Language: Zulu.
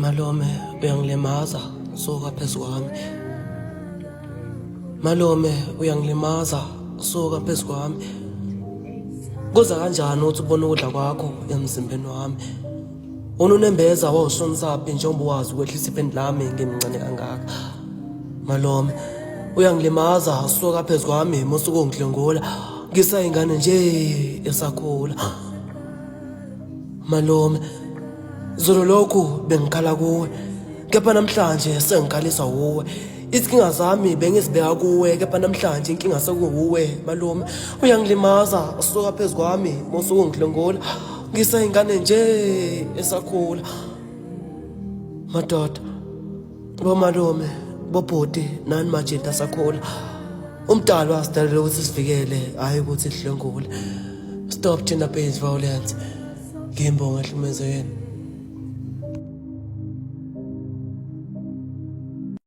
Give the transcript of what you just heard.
Malume, uyangilimaza, suka phezu kwami. Malume, uyangilimaza, suka phezu kwami. Kuza kanjani uthi ubona ukudla kwakho emzimbeni wami? Ununembeza wawushonsaphi njengoba wazi ukwehlisa ibhendi lami ngimncane kangaka. Malume, uyangilimaza, suka phezu kwami, musuke ungidlengula. Ngisayingane nje esakhula. Malume, zolo lokhu bengikhala kuwe, kepha namhlanje sengikhaliswa wuwe. Izinkinga zami bengizibeka kuwe, kepha namhlanje inkinga sekuwuwe. Malume, uyangilimaza, suka phezu kwami, musuke ungidlengula. Ngisayingane nje esakhula. Madoda, bomalume, bobhuti, nani majita asakhula. Umdali wasidalela ukuthi sivikele, hayi ukuthi sidlengule. Stop gender-based violence. Ngiyibonga ehlukumezweni.